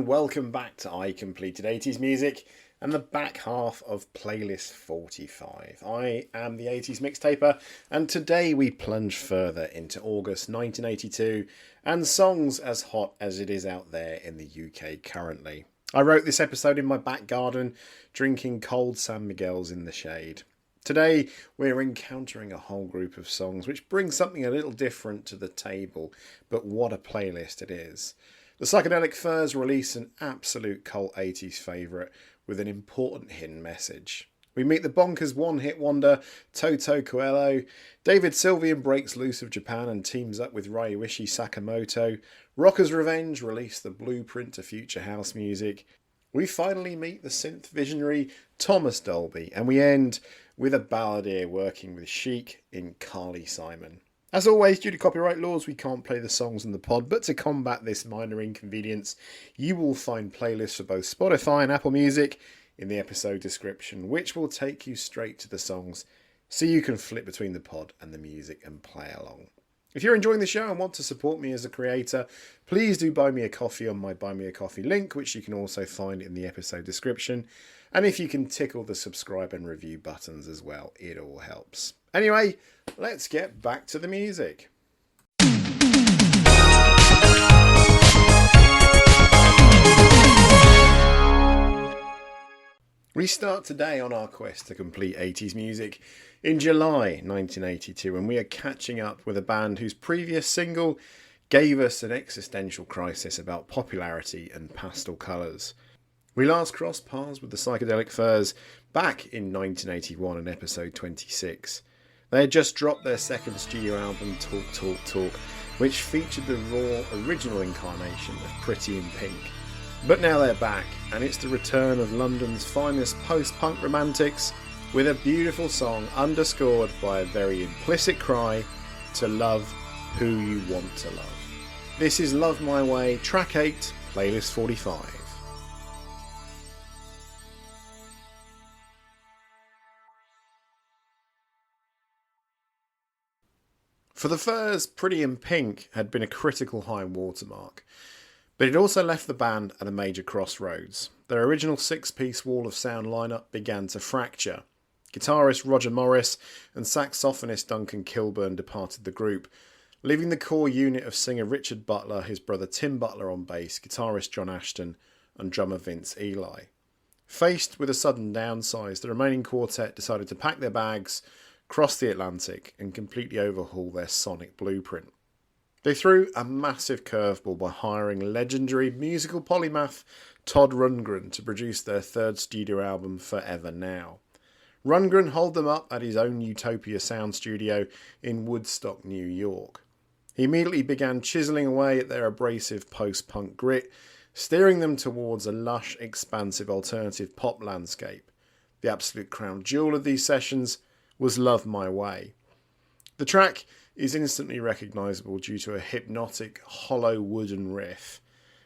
and welcome back to I Completed 80s Music and the back half of Playlist 45. I am the 80s Mixtaper, and today we plunge further into August 1982 and songs as hot as it is out there in the UK currently. I wrote this episode in my back garden, drinking cold San Miguel's in the shade. Today we're encountering a whole group of songs which bring something a little different to the table, but what a playlist it is. The Psychedelic Furs release an absolute cult 80s favourite with an important hidden message. We meet the bonkers one-hit wonder Toto Coelo. David Sylvian breaks loose of Japan and teams up with Ryuichi Sakamoto. Rocker's Revenge release the blueprint to future house music. We finally meet the synth visionary Thomas Dolby, and we end with a balladeer working with Chic in Carly Simon. As always, due to copyright laws, we can't play the songs in the pod, but to combat this minor inconvenience, you will find playlists for both Spotify and Apple Music in the episode description, which will take you straight to the songs so you can flip between the pod and the music and play along. If you're enjoying the show and want to support me as a creator, please do buy me a coffee on my Buy Me a Coffee link, which you can also find in the episode description. And if you can tickle the subscribe and review buttons as well, it all helps. Anyway, let's get back to the music. We start today on our quest to complete 80s music in July 1982, and we are catching up with a band whose previous single gave us an existential crisis about popularity and pastel colours. We last crossed paths with the Psychedelic Furs back in 1981 in episode 26. They had just dropped their second studio album, Talk Talk Talk, which featured the raw original incarnation of Pretty in Pink. But now they're back, and it's the return of London's finest post-punk romantics with a beautiful song underscored by a very implicit cry to love who you want to love. This is Love My Way, track 8, playlist 45. For the Furs, Pretty in Pink had been a critical high watermark, but it also left the band at a major crossroads. Their original six-piece wall of sound lineup began to fracture. Guitarist Roger Morris and saxophonist Duncan Kilburn departed the group, leaving the core unit of singer Richard Butler, his brother Tim Butler on bass, guitarist John Ashton, and drummer Vince Eli. Faced with a sudden downsize, the remaining quartet decided to pack their bags, cross the Atlantic, and completely overhaul their sonic blueprint. They threw a massive curveball by hiring legendary musical polymath Todd Rundgren to produce their third studio album, Forever Now. Rundgren holed them up at his own Utopia sound studio in Woodstock, New York. He immediately began chiselling away at their abrasive post-punk grit, steering them towards a lush, expansive alternative pop landscape. The absolute crown jewel of these sessions was Love My Way. The track is instantly recognisable due to a hypnotic, hollow wooden riff.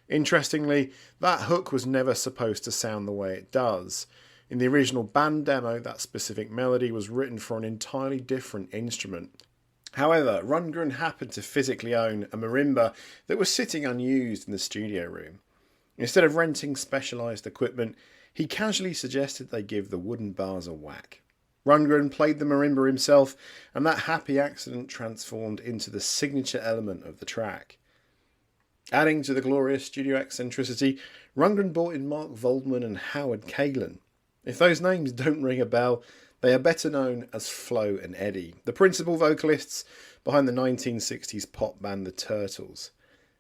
Interestingly, that hook was never supposed to sound the way it does. In the original band demo, that specific melody was written for an entirely different instrument. However, Rundgren happened to physically own a marimba that was sitting unused in the studio room. Instead of renting specialised equipment, he casually suggested they give the wooden bars a whack. Rundgren played the marimba himself, and that happy accident transformed into the signature element of the track. Adding to the glorious studio eccentricity, Rundgren brought in Mark Voldman and Howard Kalin. If those names don't ring a bell, they are better known as Flo and Eddie, the principal vocalists behind the 1960s pop band The Turtles.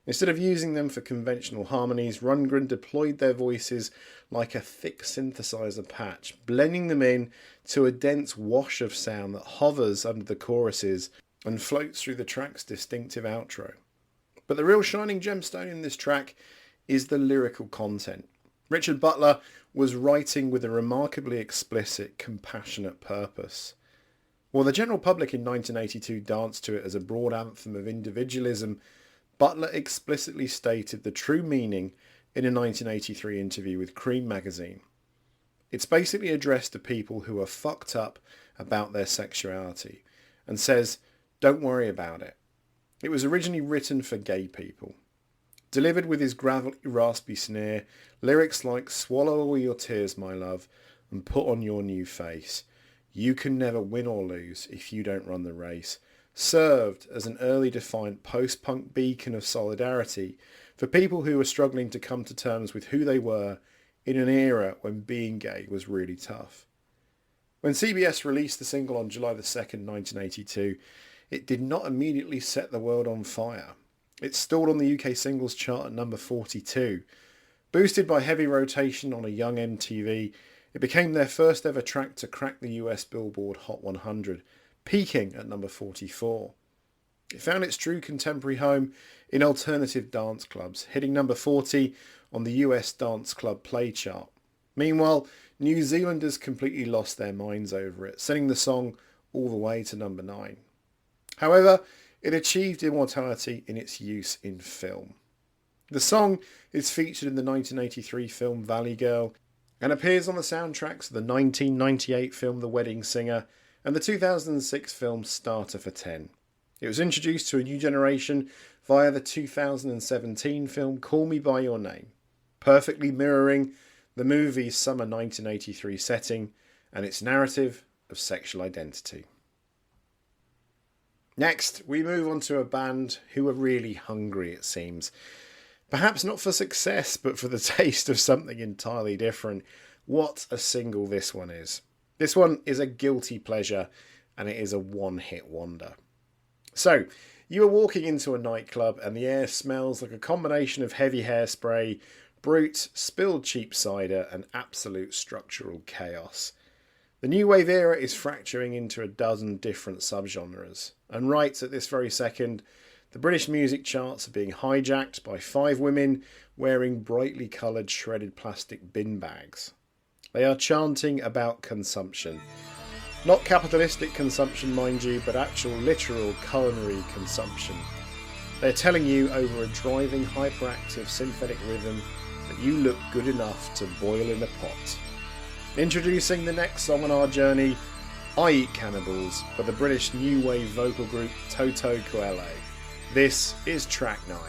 Instead of using them for conventional harmonies, Rundgren deployed their voices like a thick synthesizer patch, blending them in to a dense wash of sound that hovers under the choruses and floats through the track's distinctive outro. But the real shining gemstone in this track is the lyrical content. Richard Butler was writing with a remarkably explicit, compassionate purpose. While the general public in 1982 danced to it as a broad anthem of individualism, Butler explicitly stated the true meaning in a 1983 interview with Cream magazine. It's basically addressed to people who are fucked up about their sexuality and says, don't worry about it. It was originally written for gay people. delivered with his gravelly, raspy snare, lyrics like "Swallow all your tears, my love, and put on your new face. You can never win or lose if you don't run the race," served as an early defiant post-punk beacon of solidarity for people who were struggling to come to terms with who they were in an era when being gay was really tough. When CBS released the single on July the 2nd, 1982, it did not immediately set the world on fire. It stalled on the UK singles chart at number 42. Boosted by heavy rotation on a young MTV, it became their first ever track to crack the US Billboard Hot 100, peaking at number 44. It found its true contemporary home in alternative dance clubs, hitting number 40 on the US Dance Club Play chart. Meanwhile, New Zealanders completely lost their minds over it, sending the song all the way to number 9. However, it achieved immortality in its use in film. The song is featured in the 1983 film Valley Girl and appears on the soundtracks of the 1998 film The Wedding Singer and the 2006 film Starter for 10. It was introduced to a new generation via the 2017 film Call Me By Your Name, perfectly mirroring the movie's summer 1983 setting and its narrative of sexual identity. Next, we move on to a band who are really hungry, it seems. Perhaps not for success, but for the taste of something entirely different. What a single this one is. This one is a guilty pleasure, and it is a one-hit wonder. So, you are walking into a nightclub and the air smells like a combination of heavy hairspray, brute, spilled cheap cider, and absolute structural chaos. The new wave era is fracturing into a dozen different subgenres, and right at this very second, the British music charts are being hijacked by 5 women wearing brightly coloured shredded plastic bin bags. They are chanting about consumption. Not capitalistic consumption, mind you, but actual literal culinary consumption. They're telling you over a driving hyperactive synthetic rhythm that you look good enough to boil in a pot. Introducing the next song on our journey, I Eat Cannibals, by the British new wave vocal group Toto Coelo. This is track 9.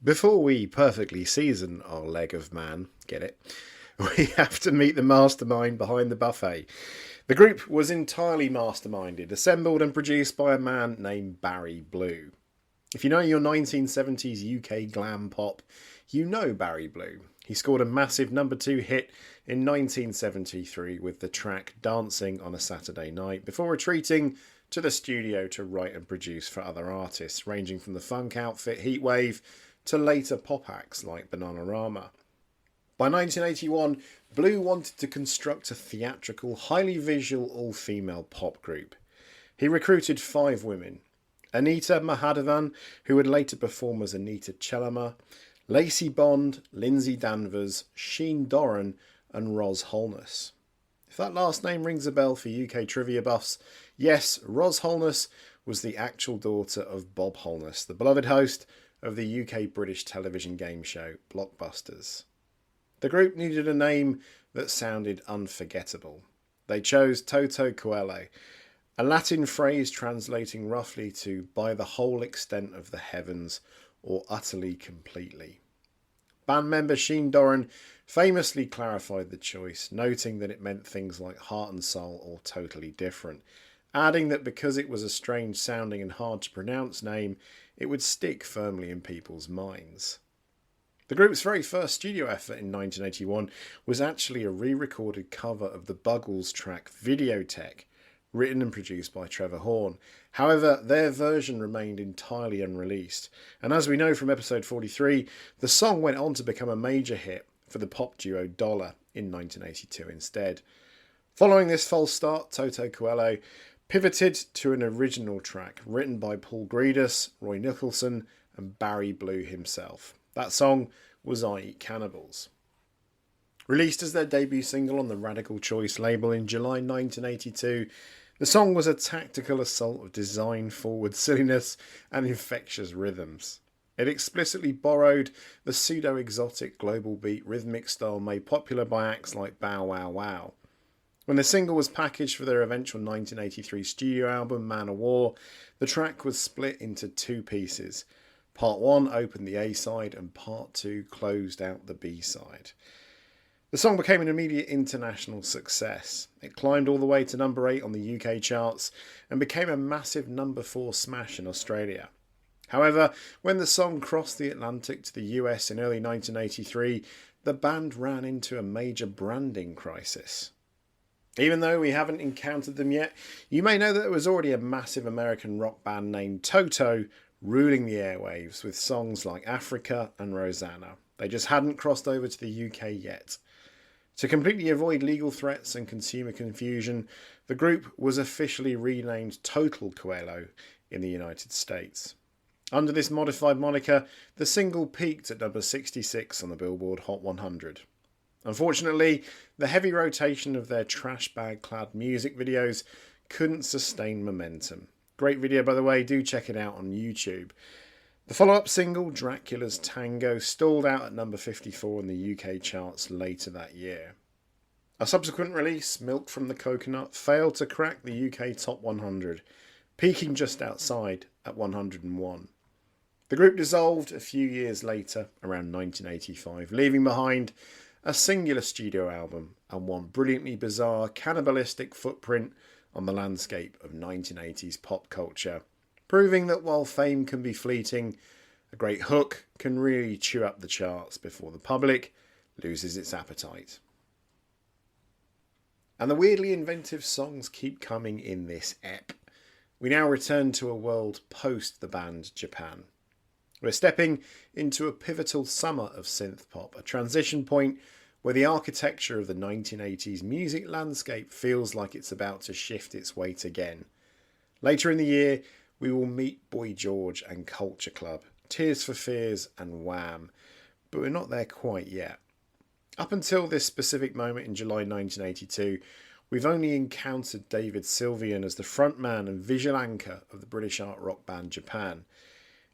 Before we perfectly season our leg of man, get it, we have to meet the mastermind behind the buffet. The group was entirely masterminded, assembled and produced by a man named Barry Blue. If you know your 1970s UK glam pop, you know Barry Blue. He scored a massive number 2 hit in 1973 with the track Dancing on a Saturday Night, before retreating to the studio to write and produce for other artists, ranging from the funk outfit Heatwave to later pop acts like Bananarama. By 1981, Blue wanted to construct a theatrical, highly visual, all-female pop group. He recruited 5 women: Anita Mahadevan, who would later perform as Anita Chelama, Lacey Bond, Lindsay Danvers, Sheen Doran, and Ros Holness. If that last name rings a bell for UK trivia buffs, yes, Ros Holness was the actual daughter of Bob Holness, the beloved host of the UK British television game show Blockbusters. The group needed a name that sounded unforgettable. They chose Toto Coelo, a Latin phrase translating roughly to by the whole extent of the heavens or utterly completely. Band member Sheen Doran famously clarified the choice, noting that it meant things like heart and soul or totally different, adding that because it was a strange sounding and hard to pronounce name, it would stick firmly in people's minds. The group's very first studio effort in 1981 was actually a re-recorded cover of the Buggles track Videotech, written and produced by Trevor Horn. However, their version remained entirely unreleased, and as we know from episode 43, the song went on to become a major hit for the pop duo Dollar in 1982 instead. Following this false start, Toto Coelo pivoted to an original track written by Paul Gredus, Roy Nicholson, and Barry Blue himself. That song was I Eat Cannibals. Released as their debut single on the Radical Choice label in July 1982, the song was a tactical assault of design-forward silliness and infectious rhythms. It explicitly borrowed the pseudo-exotic global beat rhythmic style made popular by acts like Bow Wow Wow. When the single was packaged for their eventual 1983 studio album, Man of War, the track was split into two pieces. Part 1 opened the A-side and Part 2 closed out the B-side. The song became an immediate international success. It climbed all the way to number 8 on the UK charts and became a massive number 4 smash in Australia. However, when the song crossed the Atlantic to the US in early 1983, the band ran into a major branding crisis. Even though we haven't encountered them yet, you may know that there was already a massive American rock band named Toto ruling the airwaves with songs like Africa and Rosanna. They just hadn't crossed over to the UK yet. To completely avoid legal threats and consumer confusion, the group was officially renamed Toto Coelo in the United States. Under this modified moniker, the single peaked at number 66 on the Billboard Hot 100. Unfortunately, the heavy rotation of their trash bag-clad music videos couldn't sustain momentum. Great video, by the way, do check it out on YouTube. The follow-up single, Dracula's Tango, stalled out at number 54 in the UK charts later that year. A subsequent release, Milk from the Coconut, failed to crack the UK Top 100, peaking just outside at 101. The group dissolved a few years later, around 1985, leaving behind a singular studio album and one brilliantly bizarre, cannibalistic footprint on the landscape of 1980s pop culture, proving that while fame can be fleeting, a great hook can really chew up the charts before the public loses its appetite. And the weirdly inventive songs keep coming in this ep. We now return to a world post the band Japan. We're stepping into a pivotal summer of synth pop, a transition point where the architecture of the 1980s music landscape feels like it's about to shift its weight again. Later in the year, we will meet Boy George and Culture Club, Tears for Fears and Wham, but we're not there quite yet. Up until this specific moment in July 1982, we've only encountered David Sylvian as the frontman and visual anchor of the British art rock band Japan.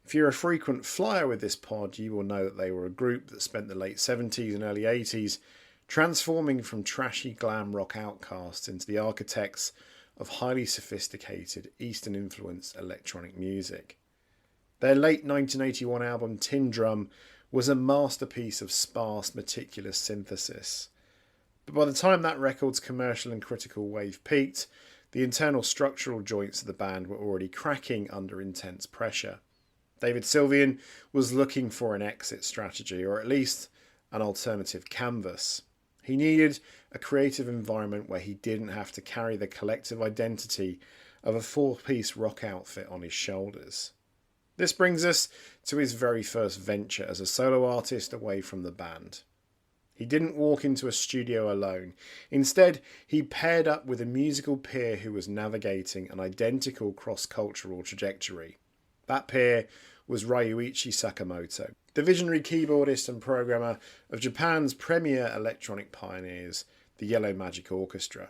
If you're a frequent flyer with this pod, you will know that they were a group that spent the late 70s and early 80s transforming from trashy glam rock outcasts into the architects of highly sophisticated Eastern-influenced electronic music. Their late 1981 album Tin Drum was a masterpiece of sparse, meticulous synthesis. But by the time that record's commercial and critical wave peaked, the internal structural joints of the band were already cracking under intense pressure. David Sylvian was looking for an exit strategy, or at least an alternative canvas. He needed a creative environment where he didn't have to carry the collective identity of a four-piece rock outfit on his shoulders. This brings us to his very first venture as a solo artist away from the band. He didn't walk into a studio alone. Instead, he paired up with a musical peer who was navigating an identical cross-cultural trajectory. That peer was Ryuichi Sakamoto, the visionary keyboardist and programmer of Japan's premier electronic pioneers, the Yellow Magic Orchestra.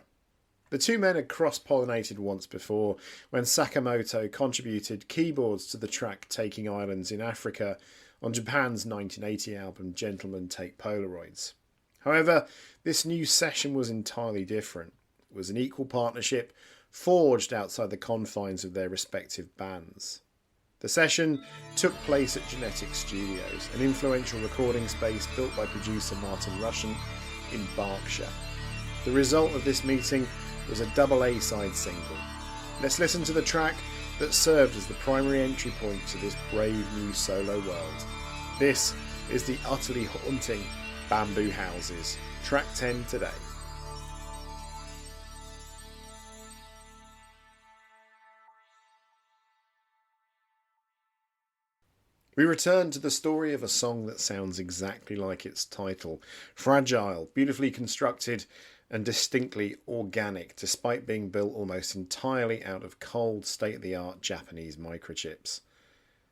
The two men had cross-pollinated once before when Sakamoto contributed keyboards to the track Taking Islands in Africa on Japan's 1980 album Gentlemen Take Polaroids. However, this new session was entirely different. It was an equal partnership forged outside the confines of their respective bands. The session took place at Genetic Studios, an influential recording space built by producer Martin Rushent in Berkshire. The result of this meeting was a double A-side single. Let's listen to the track that served as the primary entry point to this brave new solo world. This is the utterly haunting Bamboo Houses, track 10 today. We return to the story of a song that sounds exactly like its title. Fragile, beautifully constructed and distinctly organic, despite being built almost entirely out of cold, state-of-the-art Japanese microchips.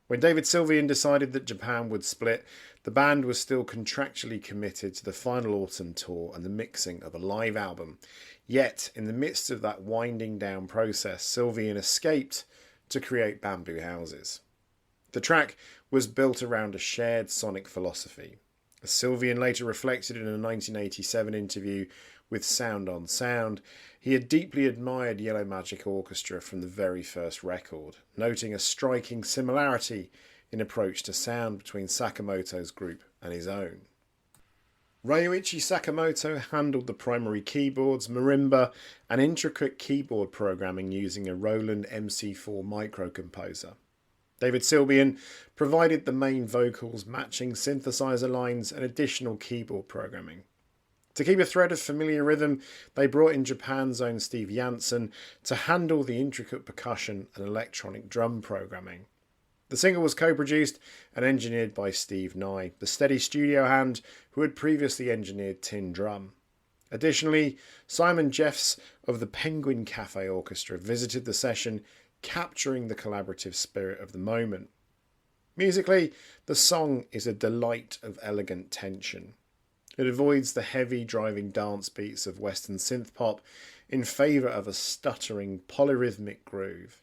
When David Sylvian decided that Japan would split, the band was still contractually committed to the final autumn tour and the mixing of a live album. Yet, in the midst of that winding down process, Sylvian escaped to create Bamboo Houses. The track was built around a shared sonic philosophy. As Sylvian later reflected in a 1987 interview with Sound on Sound, he had deeply admired Yellow Magic Orchestra from the very first record, noting a striking similarity in approach to sound between Sakamoto's group and his own. Ryuichi Sakamoto handled the primary keyboards, marimba and intricate keyboard programming using a Roland MC4 microcomposer. David Sylvian provided the main vocals, matching synthesizer lines and additional keyboard programming. To keep a thread of familiar rhythm, they brought in Japan's own Steve Jansen to handle the intricate percussion and electronic drum programming. The single was co-produced and engineered by Steve Nye, the steady studio hand who had previously engineered Tin Drum. Additionally, Simon Jeffs of the Penguin Cafe Orchestra visited the session, capturing the collaborative spirit of the moment. Musically, the song is a delight of elegant tension. It avoids the heavy driving dance beats of Western synth pop in favour of a stuttering polyrhythmic groove.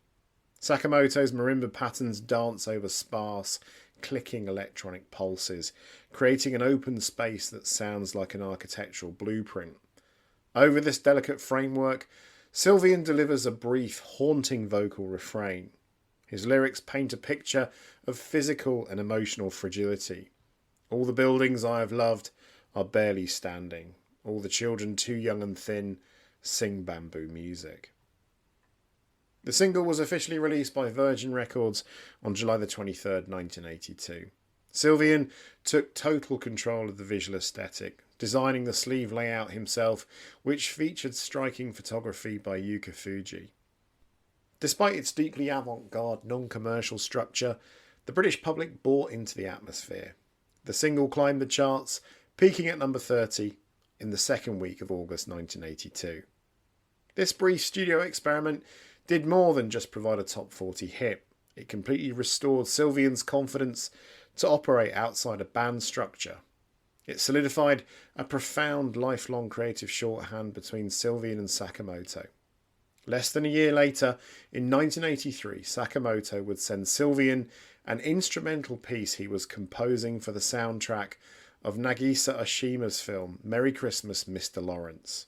Sakamoto's marimba patterns dance over sparse, clicking electronic pulses, creating an open space that sounds like an architectural blueprint. Over this delicate framework, Sylvian delivers a brief, haunting vocal refrain. His lyrics paint a picture of physical and emotional fragility. All the buildings I have loved are barely standing. All the children too young and thin sing bamboo music. The single was officially released by Virgin Records on July the 23rd, 1982. Sylvian took total control of the visual aesthetic, designing the sleeve layout himself, which featured striking photography by Yuka Fuji. Despite its deeply avant-garde, non-commercial structure, the British public bought into the atmosphere. The single climbed the charts, peaking at number 30 in the second week of August 1982. This brief studio experiment did more than just provide a top 40 hit. It completely restored Sylvian's confidence to operate outside a band structure. It solidified a profound lifelong creative shorthand between Sylvian and Sakamoto. Less than a year later, in 1983, Sakamoto would send Sylvian an instrumental piece he was composing for the soundtrack of Nagisa Oshima's film Merry Christmas, Mr. Lawrence.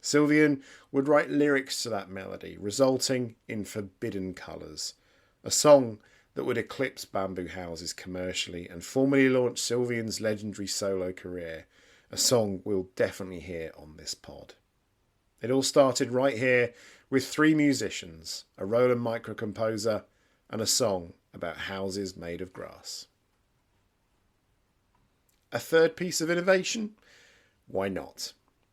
Sylvian would write lyrics to that melody, resulting in Forbidden Colours, a song that would eclipse Bamboo Houses commercially and formally launch Sylvian's legendary solo career, a song we'll definitely hear on this pod. It all started right here with three musicians, a Roland microcomposer and a song about houses made of grass. A third piece of innovation? Why not?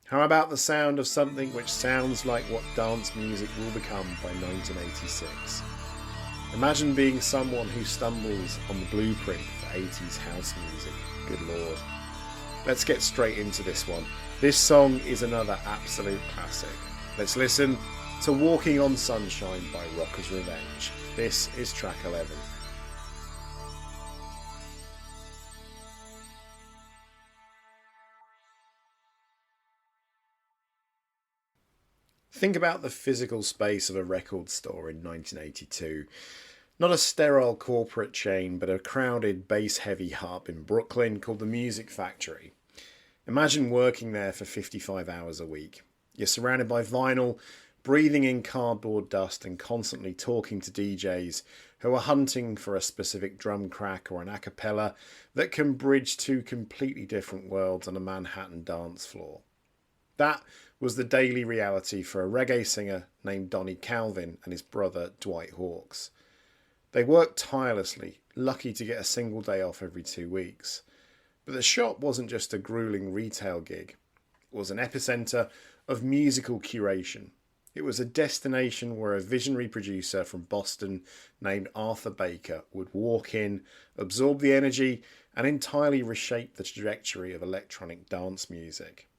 How about the sound of something which sounds like what dance music will become by 1986? Imagine being someone who stumbles on the blueprint for 80s house music. Good lord. Let's get straight into this one. This song is another absolute classic. Let's listen to Walking on Sunshine by Rocker's Revenge. This is track 11. Think about the physical space of a record store in 1982. Not a sterile corporate chain, but a crowded, bass-heavy hub in Brooklyn called the Music Factory. Imagine working there for 55 hours a week. You're surrounded by vinyl, breathing in cardboard dust and constantly talking to DJs who are hunting for a specific drum crack or an a cappella that can bridge two completely different worlds on a Manhattan dance floor. That was the daily reality for a reggae singer named Donnie Calvin and his brother Dwight Hawkes. They worked tirelessly, lucky to get a single day off every 2 weeks. But the shop wasn't just a grueling retail gig. It was an epicentre of musical curation. It was a destination where a visionary producer from Boston named Arthur Baker would walk in, absorb the energy, and entirely reshape the trajectory of electronic dance music.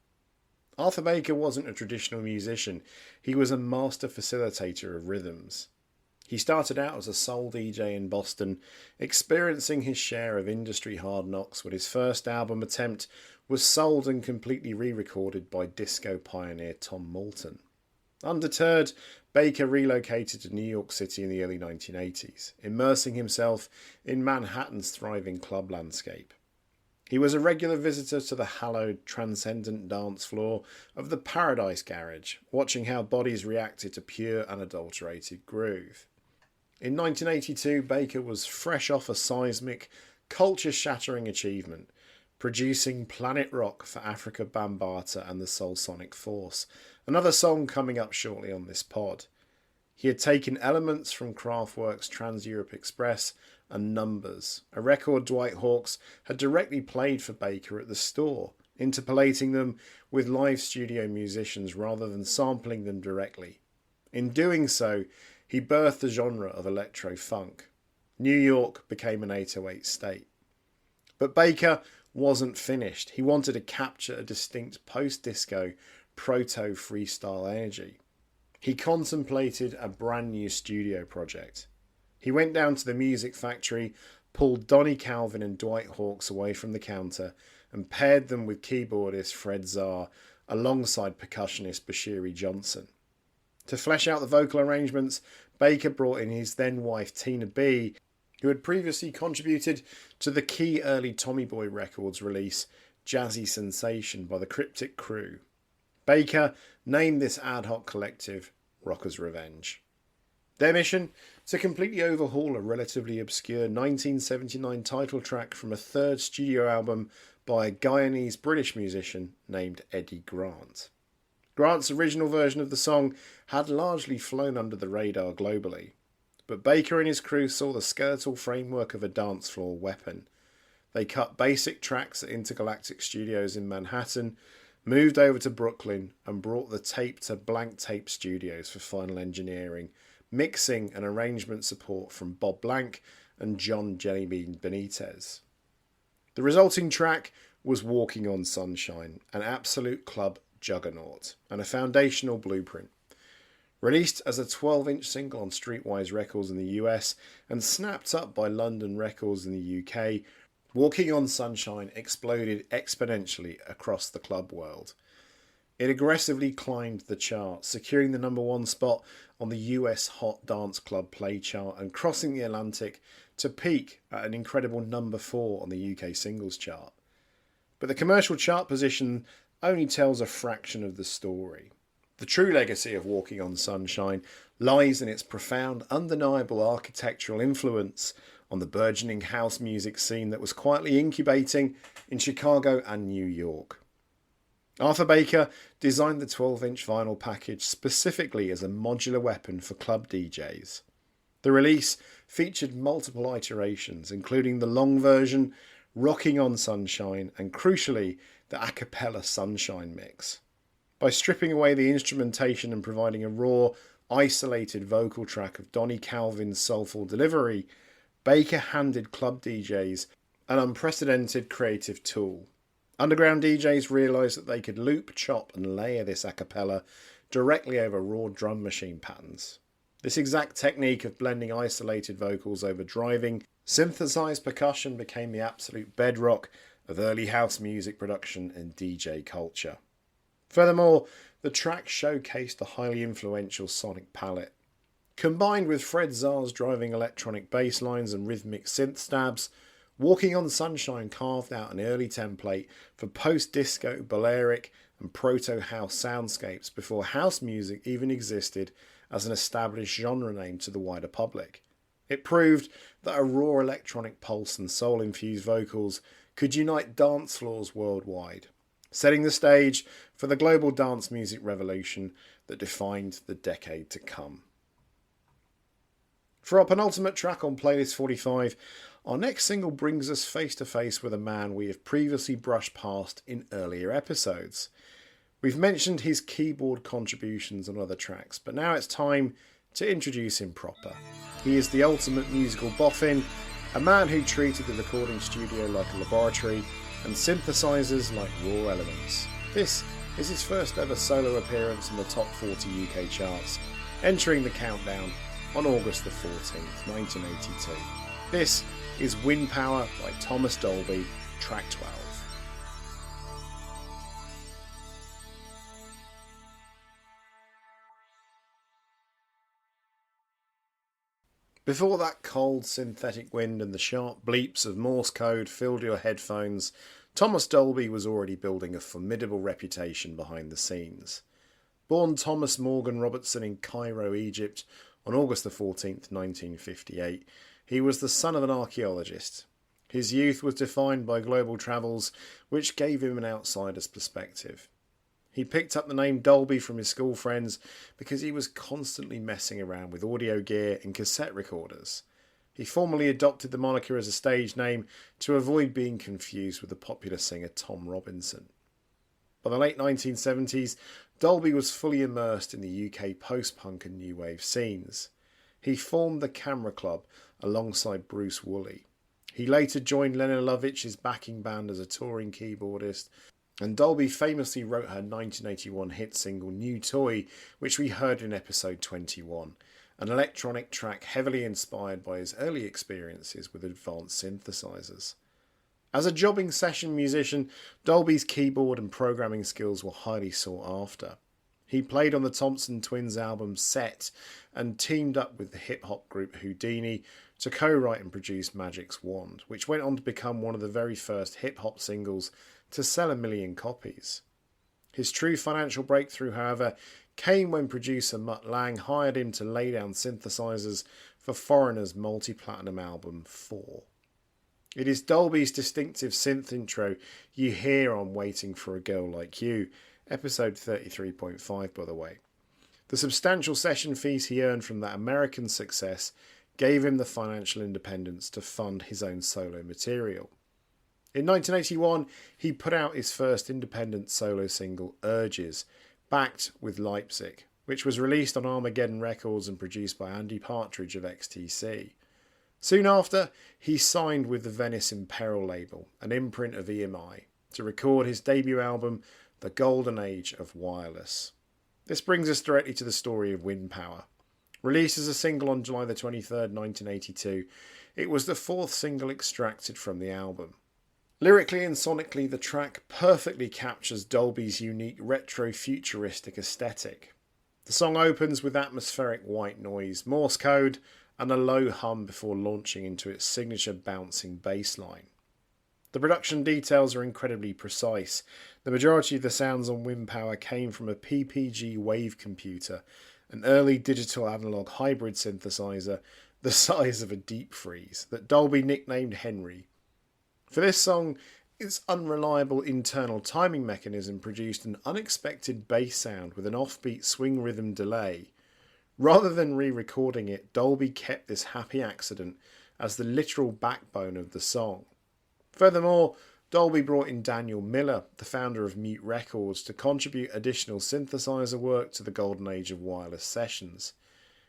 Arthur Baker wasn't a traditional musician. He was a master facilitator of rhythms. He started out as a soul DJ in Boston, experiencing his share of industry hard knocks when his first album attempt was sold and completely re-recorded by disco pioneer Tom Moulton. Undeterred, Baker relocated to New York City in the early 1980s, immersing himself in Manhattan's thriving club landscape. He was a regular visitor to the hallowed, transcendent dance floor of the Paradise Garage, watching how bodies reacted to pure, unadulterated groove. In 1982, Baker was fresh off a seismic, culture-shattering achievement, producing Planet Rock for Africa Bambaataa and the Soul Sonic Force, another song coming up shortly on this pod. He had taken elements from Kraftwerk's Trans-Europe Express and Numbers, a record Dwight Hawkes had directly played for Baker at the store, interpolating them with live studio musicians rather than sampling them directly. In doing so, he birthed the genre of electro-funk. New York became an 808 state. But Baker wasn't finished. He wanted to capture a distinct post-disco, proto-freestyle energy. He contemplated a brand new studio project. He went down to the Music Factory, pulled Donny Calvin and Dwight Hawkes away from the counter, and paired them with keyboardist Fred Zarr alongside percussionist Bashiri Johnson. To flesh out the vocal arrangements, Baker brought in his then wife Tina B, who had previously contributed to the key early Tommy Boy Records release Jazzy Sensation by the Cryptic Crew. Baker named this ad hoc collective Rocker's Revenge. Their mission? To completely overhaul a relatively obscure 1979 title track from a third studio album by a Guyanese-British musician named Eddie Grant. Grant's original version of the song had largely flown under the radar globally, but Baker and his crew saw the skeletal framework of a dance floor weapon. They cut basic tracks at Intergalactic Studios in Manhattan, moved over to Brooklyn and brought the tape to Blank Tape Studios for final engineering, mixing and arrangement support from Bob Blank and John Jellybean Benitez. The resulting track was Walking on Sunshine, an absolute club juggernaut and a foundational blueprint. Released as a 12-inch single on Streetwise Records in the US and snapped up by London Records in the UK, Walking on Sunshine exploded exponentially across the club world. It aggressively climbed the charts, securing the number one spot on the US Hot Dance Club Play chart and crossing the Atlantic to peak at an incredible number 4 on the UK singles chart. But the commercial chart position only tells a fraction of the story. The true legacy of Walking on Sunshine lies in its profound, undeniable architectural influence on the burgeoning house music scene that was quietly incubating in Chicago and New York. Arthur Baker designed the 12-inch vinyl package specifically as a modular weapon for club DJs. The release featured multiple iterations, including the long version, Rocking on Sunshine, and crucially, the a cappella Sunshine mix. By stripping away the instrumentation and providing a raw, isolated vocal track of Donny Calvin's soulful delivery, Baker handed club DJs an unprecedented creative tool. Underground DJs realised that they could loop, chop and layer this a cappella directly over raw drum machine patterns. This exact technique of blending isolated vocals over driving, synthesised percussion became the absolute bedrock of early house music production and DJ culture. Furthermore, the track showcased a highly influential sonic palette. Combined with Fred Zarr's driving electronic bass lines and rhythmic synth stabs, Walking on Sunshine carved out an early template for post-disco, Balearic and proto-house soundscapes before house music even existed as an established genre name to the wider public. It proved that a raw electronic pulse and soul-infused vocals could unite dance floors worldwide, setting the stage for the global dance music revolution that defined the decade to come. For our penultimate track on Playlist 45, our next single brings us face to face with a man we have previously brushed past in earlier episodes. We've mentioned his keyboard contributions on other tracks, but now it's time to introduce him proper. He is the ultimate musical boffin, a man who treated the recording studio like a laboratory and synthesizers like raw elements. This is his first ever solo appearance in the top 40 UK charts, entering the countdown on August the 14th, 1982. This is Windpower by Thomas Dolby, track 12. Before that cold synthetic wind and the sharp bleeps of Morse code filled your headphones, Thomas Dolby was already building a formidable reputation behind the scenes. Born Thomas Morgan Robertson in Cairo, Egypt, on August the 14th, 1958, he was the son of an archaeologist. His youth was defined by global travels, which gave him an outsider's perspective. He picked up the name Dolby from his school friends because he was constantly messing around with audio gear and cassette recorders. He formally adopted the moniker as a stage name to avoid being confused with the popular singer Tom Robinson. By the late 1970s, Dolby was fully immersed in the UK post-punk and new wave scenes. He formed the Camera Club alongside Bruce Woolley. He later joined Lena Lovett's backing band as a touring keyboardist, and Dolby famously wrote her 1981 hit single New Toy, which we heard in episode 21, an electronic track heavily inspired by his early experiences with advanced synthesizers. As a jobbing session musician, Dolby's keyboard and programming skills were highly sought after. He played on the Thompson Twins album Set and teamed up with the hip-hop group Houdini to co-write and produce Magic's Wand, which went on to become one of the very first hip-hop singles to sell 1 million copies. His true financial breakthrough, however, came when producer Mutt Lange hired him to lay down synthesizers for Foreigner's multi-platinum album 4. It is Dolby's distinctive synth intro you hear on Waiting for a Girl Like You, episode 33.5 by the way. The substantial session fees he earned from that American success gave him the financial independence to fund his own solo material. In 1981, he put out his first independent solo single, Urges, backed with Leipzig, which was released on Armageddon Records and produced by Andy Partridge of XTC. Soon after, he signed with the Venice Imperil label, an imprint of EMI, to record his debut album, The Golden Age of Wireless. This brings us directly to the story of Windpower. Released as a single on July the 23rd, 1982, it was the fourth single extracted from the album. Lyrically and sonically, the track perfectly captures Dolby's unique retro-futuristic aesthetic. The song opens with atmospheric white noise, Morse code, and a low hum before launching into its signature bouncing bass line. The production details are incredibly precise. The majority of the sounds on Windpower came from a PPG wave computer, an early digital analog hybrid synthesizer the size of a deep freeze that Dolby nicknamed Henry. For this song, its unreliable internal timing mechanism produced an unexpected bass sound with an offbeat swing rhythm delay. Rather than re-recording it, Dolby kept this happy accident as the literal backbone of the song. Furthermore, Dolby brought in Daniel Miller, the founder of Mute Records, to contribute additional synthesizer work to the golden age of wireless sessions.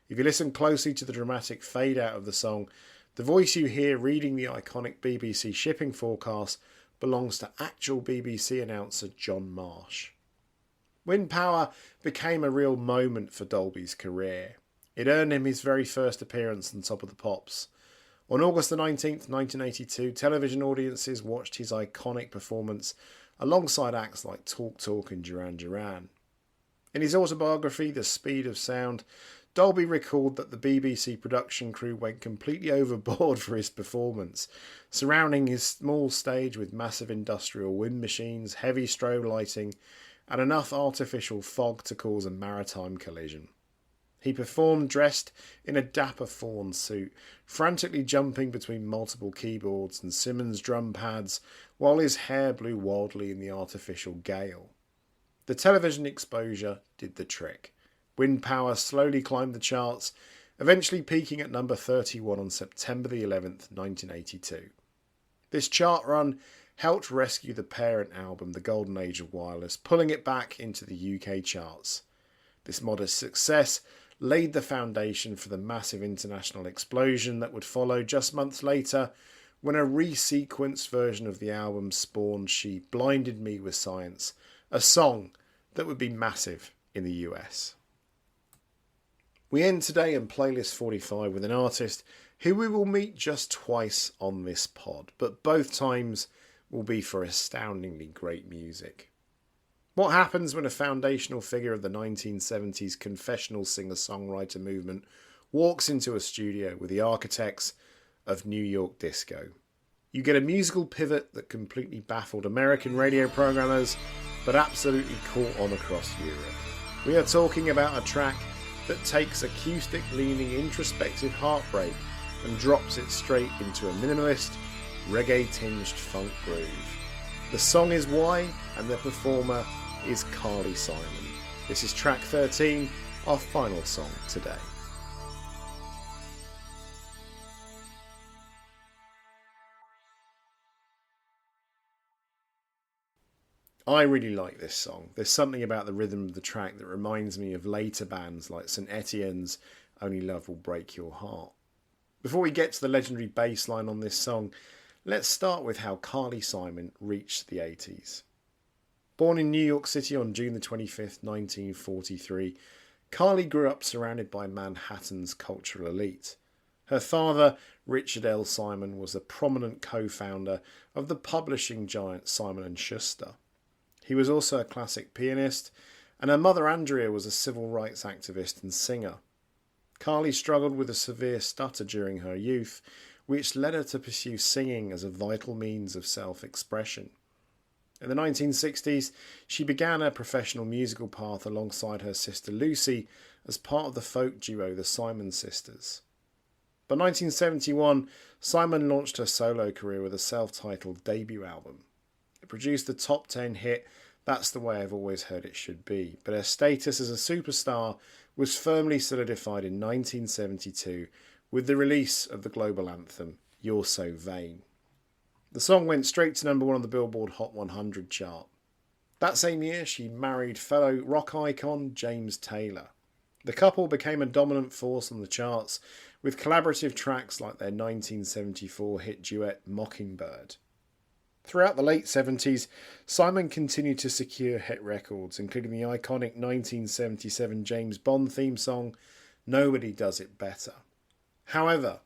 If you listen closely to the dramatic fade out of the song, the voice you hear reading the iconic BBC shipping forecast belongs to actual BBC announcer John Marsh. Windpower became a real moment for Dolby's career. It earned him his very first appearance on Top of the Pops. On August the 19th, 1982, television audiences watched his iconic performance alongside acts like Talk Talk and Duran Duran. In his autobiography, The Speed of Sound, Dolby recalled that the BBC production crew went completely overboard for his performance, surrounding his small stage with massive industrial wind machines, heavy strobe lighting, and enough artificial fog to cause a maritime collision. He performed dressed in a dapper fawn suit, frantically jumping between multiple keyboards and Simmons drum pads, while his hair blew wildly in the artificial gale. The television exposure did the trick. Windpower slowly climbed the charts, eventually peaking at number 31 on September the 11th, 1982. This chart run helped rescue the parent album, The Golden Age of Wireless, pulling it back into the UK charts. This modest success laid the foundation for the massive international explosion that would follow just months later, when a resequenced version of the album spawned She Blinded Me with Science, a song that would be massive in the US. We end today in Playlist 45 with an artist who we will meet just twice on this pod, but both times will be for astoundingly great music. What happens when a foundational figure of the 1970s confessional singer-songwriter movement walks into a studio with the architects of New York disco. You get a musical pivot that completely baffled American radio programmers, but absolutely caught on across Europe. We are talking about a track that takes acoustic-leaning introspective heartbreak and drops it straight into a minimalist, reggae-tinged funk groove. The song is Why, and the performer is Carly Simon. This is track 13, our final song today. I really like this song. There's something about the rhythm of the track that reminds me of later bands like St. Etienne's Only Love Will Break Your Heart. Before we get to the legendary bass line on this song, let's start with how Carly Simon reached the 80s. Born in New York City on June the 25th, 1943, Carly grew up surrounded by Manhattan's cultural elite. Her father, Richard L. Simon, was a prominent co-founder of the publishing giant Simon & Schuster. He was also a classic pianist, and her mother Andrea was a civil rights activist and singer. Carly struggled with a severe stutter during her youth, which led her to pursue singing as a vital means of self-expression. In the 1960s, she began her professional musical path alongside her sister Lucy as part of the folk duo the Simon Sisters. By 1971, Simon launched her solo career with a self-titled debut album. It produced the top 10 hit That's the Way I've Always Heard It Should Be, but her status as a superstar was firmly solidified in 1972 with the release of the global anthem You're So Vain. The song went straight to number 1 on the Billboard Hot 100 chart. That same year, she married fellow rock icon James Taylor. The couple became a dominant force on the charts with collaborative tracks like their 1974 hit duet Mockingbird. Throughout the late 70s, Simon continued to secure hit records, including the iconic 1977 James Bond theme song, Nobody Does It Better. However,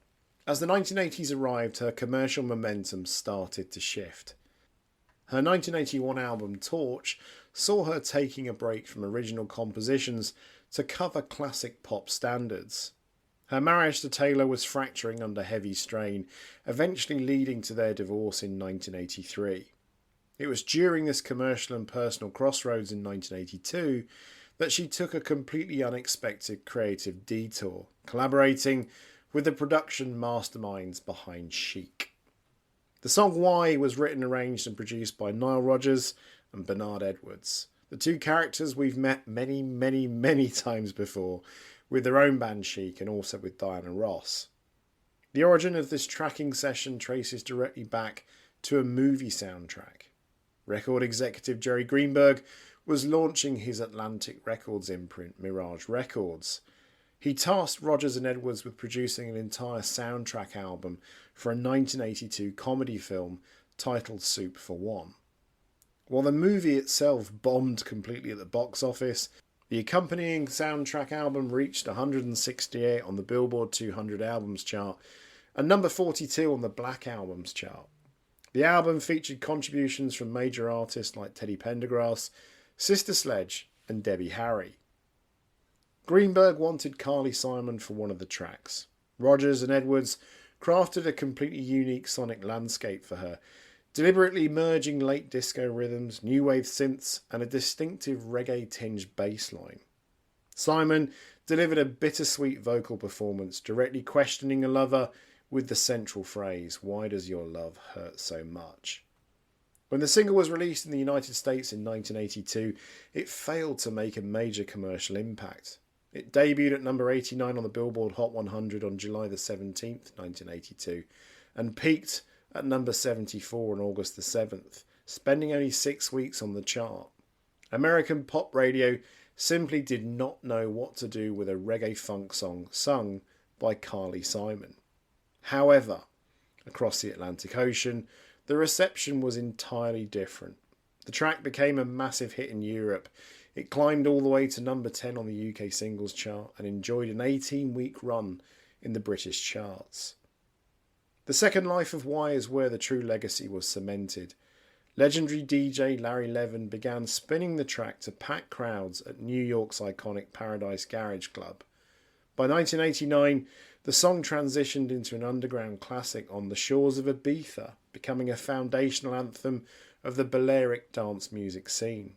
as the 1980s arrived, her commercial momentum started to shift. Her 1981 album Torch saw her taking a break from original compositions to cover classic pop standards. Her marriage to Taylor was fracturing under heavy strain, eventually leading to their divorce in 1983. It was during this commercial and personal crossroads in 1982 that she took a completely unexpected creative detour, collaborating with the production masterminds behind Chic. The song Why was written, arranged and produced by Nile Rodgers and Bernard Edwards, the two characters we've met many times before, with their own band Chic and also with Diana Ross. The origin of this tracking session traces directly back to a movie soundtrack. Record executive Jerry Greenberg was launching his Atlantic Records imprint, Mirage Records. He tasked Rodgers and Edwards with producing an entire soundtrack album for a 1982 comedy film titled Soup for One. While the movie itself bombed completely at the box office, the accompanying soundtrack album reached 168 on the Billboard 200 Albums chart and number 42 on the Black Albums chart. The album featured contributions from major artists like Teddy Pendergrass, Sister Sledge and Debbie Harry. Greenberg wanted Carly Simon for one of the tracks. Rodgers and Edwards crafted a completely unique sonic landscape for her, deliberately merging late disco rhythms, new wave synths and a distinctive reggae-tinged bass line. Simon delivered a bittersweet vocal performance, directly questioning a lover with the central phrase, "Why does your love hurt so much?" When the single was released in the United States in 1982, it failed to make a major commercial impact. It debuted at number 89 on the Billboard Hot 100 on July the 17th, 1982, and peaked at number 74 on August the 7th, spending only 6 weeks on the chart. American pop radio simply did not know what to do with a reggae funk song sung by Carly Simon. However, across the Atlantic Ocean, the reception was entirely different. The track became a massive hit in Europe. It climbed all the way to number 10 on the UK singles chart and enjoyed an 18-week run in the British charts. The second life of Why is where the true legacy was cemented. Legendary DJ Larry Levin began spinning the track to packed crowds at New York's iconic Paradise Garage Club. By 1989, the song transitioned into an underground classic on the shores of Ibiza, becoming a foundational anthem of the Balearic dance music scene.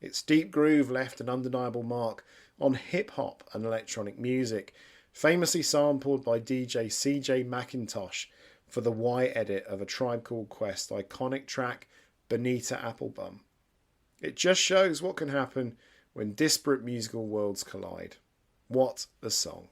Its deep groove left an undeniable mark on hip-hop and electronic music, famously sampled by DJ CJ McIntosh for the Y edit of A Tribe Called Quest's iconic track Bonita Applebum. It just shows what can happen when disparate musical worlds collide. What a song.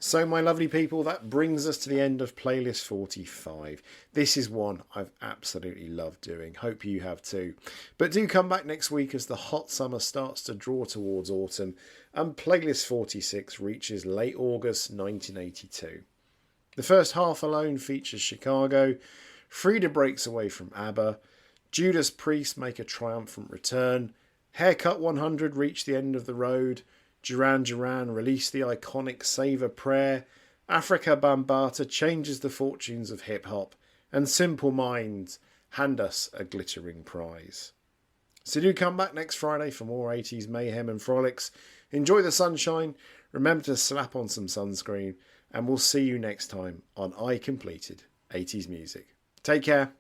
So my lovely people, that brings us to the end of playlist 45. This is one I've absolutely loved doing. Hope you have too. But do come back next week as the hot summer starts to draw towards autumn and playlist 46 reaches late August 1982. The first half alone features Chicago, Frida breaks away from ABBA, Judas Priest make a triumphant return, Haircut 100 reach the end of the road, Duran Duran release the iconic Save a Prayer, Africa Bambaataa changes the fortunes of hip-hop, and Simple Minds hand us a glittering prize. So do come back next Friday for more 80s mayhem and frolics. Enjoy the sunshine, remember to slap on some sunscreen, and we'll see you next time on I Completed 80s Music. Take care.